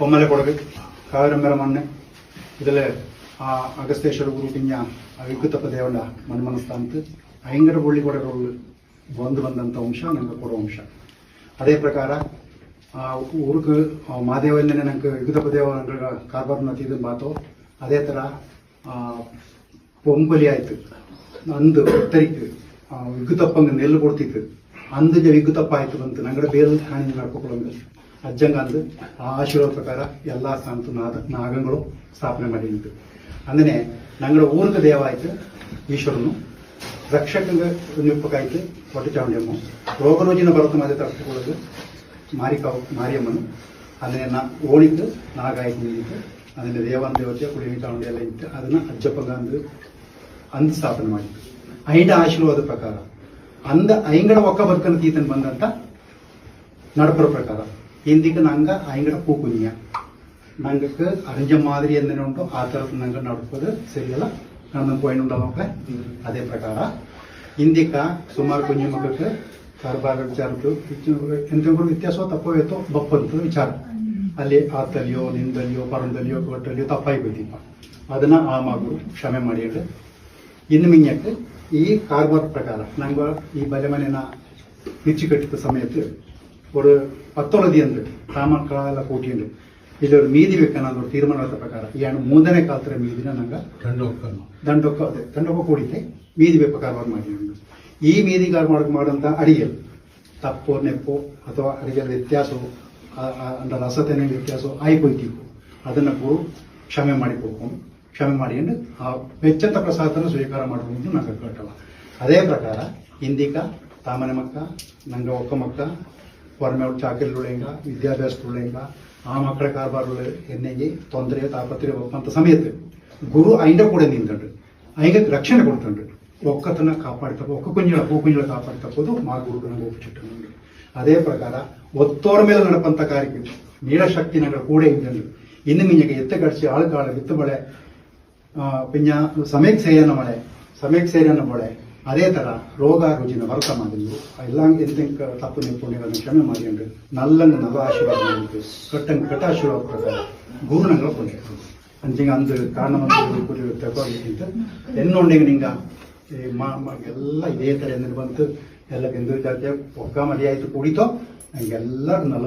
ಒಮ್ಮೆಲೆ ಕೊಡಬೇಕು ಕಾವೇರಂಬರ ಮೊನ್ನೆ ಇದಲ್ಲೇ ಅಗಸ್ತೇಶ್ವರ ಗುರು ಪಿಂಜ ವಿಗ್ಗುತಪ್ಪ ದೇವಣ್ಣ ಮನ್ಮನಸ್ಥಾನത്ത് ഭയങ്കര പുള്ളിക്കൊടകളുള്ള ಬಂದಂಥ ಅಂಶ ನಂಗೆ ಕೊಡೋ ಅಂಶ. ಅದೇ ಪ್ರಕಾರ ಊರಿಗೆ ಮಾದೇವನ್ನೇ ನಂಗೆ ವಿಗ್ಗುತಪ್ಪ ದೇವರ ಕಾರ್ಬಾರ್ ನತಿದ್ದು ಮಾತು ಅದೇ ಥರ ಪೊಂಬಲಿ ಆಯ್ತು ಅಂದು ಉತ್ತರಿಕೆ ವಿಗ್ಗುತಪ್ಪಂಗೆ ನೆಲ್ಲು ಕೊಡ್ತಿತ್ತು ಅಂದಿಗೆ ವಿಗ್ಗುತಪ್ಪ ಆಯ್ತು ಬಂತು ನಂಗಡೆ ಬೇರೆ ಕಾಣಿ ನಡ್ಕೊಳಂಗೆ ಅಜ್ಜಂಗ ಅಂದು ಆ ಆಶೀರ್ವಾದ ಪ್ರಕಾರ ಎಲ್ಲ ಸ್ಥಾನತ್ತು ನಾಗಗಳು ಸ್ಥಾಪನೆ ಮಾಡಿ ನಿಂತು ಅಂದ್ರೆ ನಂಗಡೆ ಊರಿಗೆ ದೇವ ಆಯ್ತು ಈಶ್ವರನು ರಕ್ಷಕಂಗೆ ನಿಪ್ಪಕಾಯ್ತು ಹೊಟ್ಟೆ ಚಾವಣಿಯಮ್ಮ ರೋಗರೋಜಿನ ಬರುತ್ತೆ ಮಾತೆ ತಪ್ಪಿಕೊಳ್ಳೋದು ಮಾರಿಯಮ್ಮನು ಅದನ್ನ ಓಣಿದ್ದು ನಾಗಾಯ್ತು ನಿಂತು ಅದನ್ನ ದೇವನ ದೇವತೆ ಕುಡಿಯ ಚಾವಣಿ ಎಲ್ಲ ಇತ್ತು ಅದನ್ನ ಅಜ್ಜಪ್ಪಂಗ ಅಂದು ಸ್ಥಾಪನೆ ಮಾಡಿತ್ತು ಐಂಡ ಆಶೀರ್ವಾದ ಪ್ರಕಾರ ಐಂಗಡ ಒಕ್ಕ ಬರ್ಕನ ತೀತನ್ ಬಂದಂತ ನಡಪರ ಪ್ರಕಾರ ಹಿಂದಿಗೆ ನಂಗ ಐಂಗಡ ಪೂಕುಂಜ ನಂಗಕ್ಕೆ ಅರಂಜ ಮಾದರಿ ಎಂದೇನೆ ಉಂಟು ಆ ಥರದ್ದು ನಂಗೆ ನಡ್ಕೋದು ಸರಿಯಲ್ಲ ನನ್ನ ಪಾಯಿಂಟ್ ಉಂಟಲ್ಲ ಅದೇ ಪ್ರಕಾರ ಹಿಂದಿಕ ಸುಮಾರು ಕುಂಜಿ ಮಕ್ಕಳಿಗೆ ಕಾರ್ಬಾರ ವಿಚಾರದ್ದು ಎಂತೆಂಗೂ ವ್ಯತ್ಯಾಸ ತಪ್ಪೋಯ್ತೋ ಬಪ್ಪಂತ ವಿಚಾರ ಅಲ್ಲಿ ಆತಲ್ಲಿಯೋ ನಿಂದಲ್ಲಿಯೋ ಪರಂದಲ್ಲಿಯೋ ಕೊಟ್ಟಲ್ಲಿಯೋ ತಪ್ಪಾಗಿ ಬೈತಿಪ್ಪ ಅದನ್ನ ಆ ಮಗು ಕ್ಷಮೆ ಮಾಡಿ ಇನ್ನು ಮಿಂಜಕ್ಕೆ ಈ ಕಾರ್ಬಾರ್ ಪ್ರಕಾರ ನಂಗೆ ಈ ಬಲೆಮನೆನ பிரிச்சு கட்டித்த சமயத்து ஒரு 10 ಅಂದ್ರೆ ಸಾಮಕ್ಕಾಲ ಕೂಟಿಂಡು ಇಲ್ಲಿ ಒಂದು ಮೀದಿ ಬೇಕನ್ನೋ ಒಂದು ತೀರ್ಮಾನದ ಪ್ರಕಾರ ಏನು ಮೂರನೇ ಕಾಲತ್ರ ಮೀದಿನ ನಂಗೆ ದಂಡೊಕ್ಕ ಕೂಡಿತೆ ಮೀದಿ ಪ್ರಕಾರ ಮಾಡಿಕೊಂಡು ಈ ಮೀದಿ ಮಾಡುವಂಥ ಅಡಿಗೆ ತಪ್ಪೋ ನೆಪ್ಪೋ ಅಥವಾ ಅಡಿಗೆ ವ್ಯತ್ಯಾಸವೋ அந்த ರಸತೆನೆ ವ್ಯತ್ಯಾಸ ಆಯ್ಕೊಯ್ತಿತ್ತು ಅದನ್ನು ಕೂಡ ಕ್ಷಮೆ ಮಾಡಿಕೊಂಡು ಆ ವೆಚ್ಚದ ಪ್ರಸಾದನ ಸ್ವೀಕಾರ ಮಾಡಬಹುದು ನಂಗೆ ಕಟ್ಟಲ್ಲ ಅದೇ ಪ್ರಕಾರ ಹಿಂದಿಕ ತಾಮನೆ ಮಕ್ಕ ನಂಗೆ ಒಕ್ಕ ಮಕ್ಕ ಹೊರಮೆ ಚಾಕರಿಳುಳೆಂಗ ವಿದ್ಯಾಭ್ಯಾಸರುಳೆಂಗ ಆ ಮಕ್ಕಳ ಕಾರ್ಬಾರು ಎಣ್ಣೆಗೆ ತೊಂದರೆ ತಾಪತ್ರೆ ಒಪ್ಪಂತ ಸಮಯത്ത് ಗುರು ಐಂಡ ಕೂಡ ನಿಂತಂಡು ಐಂಗ ರಕ್ಷಣೆ ಕೊಡ್ತಂಡು ಒಕ್ಕತನ ಕಾಪಾಡ್ತಪ್ಪ ಒಕ್ಕ ಕುಂಜಳ ಕಾಪಾಡ್ತಪ್ಪದು ಮಾ ಗುರು ನಂಗೆ ಒಪ್ಪಿಟ್ಟು ಅದೇ ಪ್ರಕಾರ ಒತ್ತೋರ ಮೇಲೆ ನಡಪಂತ ಕಾರ್ಯಕ್ರಮ ನೀಳಶಕ್ತಿ ನಂಗೆ ಕೂಡ ಇದ್ದಂಡು ಇನ್ನು ಮಿಂಜಗೆ ಎತ್ತ ಕಡಿಸಿ ಆಳುಕಾಳ ಬಿತ್ತು ಬಳೆ ಪಿಂಜ ಸಮಯಕ್ಕೆ ಸೇರಿಯನ್ನ ಬಳೆ ಅದೇ ಥರ ರೋಗ ರುಜಿನ ವರ್ತ ಮಾಡಿದ್ದು ಎಲ್ಲ ಎಂತೆಂಕ ತಪ್ಪು ನಿಂತ್ಕೊಂಡಿರೋದನ್ನು ಕ್ಷಮೆ ಮಾಡಿಕೊಂಡು ನಲ್ಲಂಗೆ ನಗ ಆಶೀರ್ವಾದ ಮಾಡಿದ್ದು ಕಟ್ಟ ಆಶೀರ್ವಾದ ಪ್ರಕಾರ ಗುರು ನಂಗೆ ಕೊಂಡಿತ್ತು ಅಂಚಿಂಗ ಅಂದು ಕಾರಣವನ್ನು ತಗೊಂಡಿದ್ದು ಎನ್ನೊಂಡೆಗೆ ನಿಂಗ ಎಲ್ಲ ಇದೇ ಥರ ಎಂದ್ರೆ ಬಂತು ಎಲ್ಲ ಬೆಂದೂರು ಜಾತಿಯ ಒಕ್ಕ ಮದಿ ಆಯ್ತು ಕುಡಿತೋ ನಂಗೆಲ್ಲರೂ ನಲ್ಲ